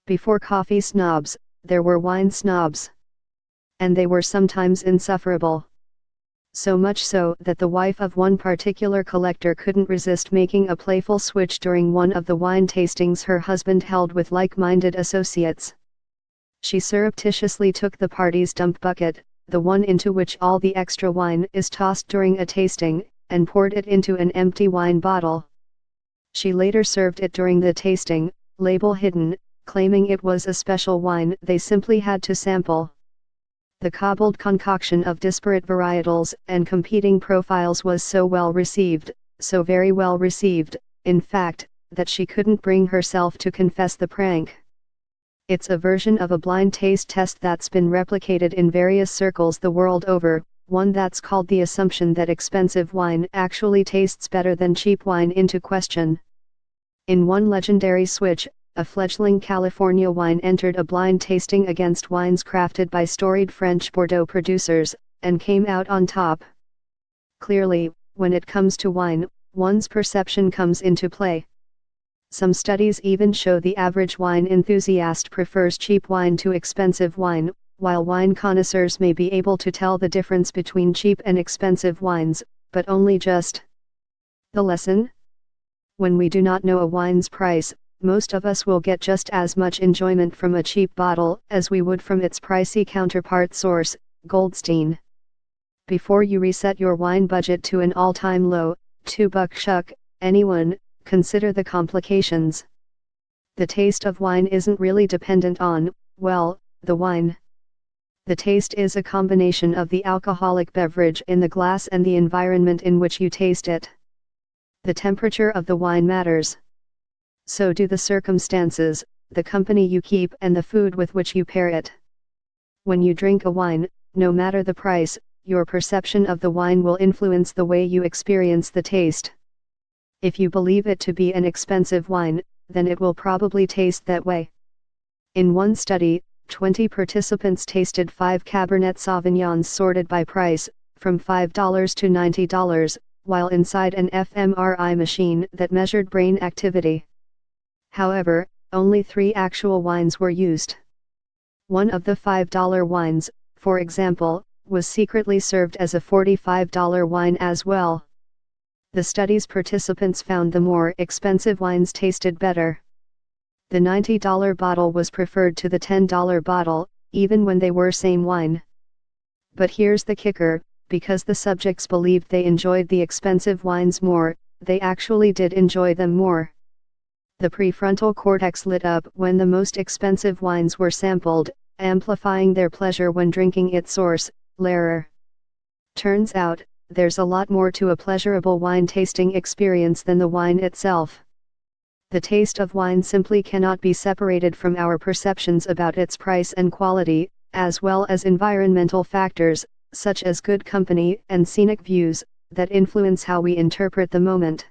Before coffee snobs, there were wine snobs. And they were sometimes insufferable. So much so that the wife of one particular collector couldn't resist making a playful switch during one of the wine tastings her husband held with like-minded associates. She surreptitiously took the party's dump bucket, the one into which all the extra wine is tossed during a tasting, and poured it into an empty wine bottle. She later served it during the tasting, label hidden, claiming it was a special wine they simply had to sample. The cobbled concoction of disparate varietals and competing profiles was so well received, so very well received, in fact, that she couldn't bring herself to confess the prank. It's a version of a blind taste test that's been replicated in various circles the world over, one that's called the assumption that expensive wine actually tastes better than cheap wine into question. In one legendary switch, a fledgling California wine entered a blind tasting against wines crafted by storied French Bordeaux producers, and came out on top. Clearly, when it comes to wine, one's perception comes into play. Some studies even show the average wine enthusiast prefers cheap wine to expensive wine, while wine connoisseurs may be able to tell the difference between cheap and expensive wines, but only just. The lesson? When we do not know a wine's price, most of us will get just as much enjoyment from a cheap bottle as we would from its pricey counterpart source, Goldstein. Before you reset your wine budget to an all-time low, $2 shuck, anyone, consider the complications. The taste of wine isn't really dependent on, well, the wine. The taste is a combination of the alcoholic beverage in the glass and the environment in which you taste it. The temperature of the wine matters. So do the circumstances, the company you keep and the food with which you pair it. When you drink a wine, no matter the price, your perception of the wine will influence the way you experience the taste. If you believe it to be an expensive wine, then it will probably taste that way. In one study, 20 participants tasted 5 Cabernet Sauvignons sorted by price, from $5 to $90, while inside an fMRI machine that measured brain activity. However, only 3 actual wines were used. One of the $5 wines, for example, was secretly served as a $45 wine as well. The study's participants found the more expensive wines tasted better. The $90 bottle was preferred to the $10 bottle, even when they were same wine. But here's the kicker, because the subjects believed they enjoyed the expensive wines more, they actually did enjoy them more. The prefrontal cortex lit up when the most expensive wines were sampled, amplifying their pleasure when drinking its source, Lehrer. Turns out, there's a lot more to a pleasurable wine tasting experience than the wine itself. The taste of wine simply cannot be separated from our perceptions about its price and quality, as well as environmental factors, such as good company and scenic views, that influence how we interpret the moment.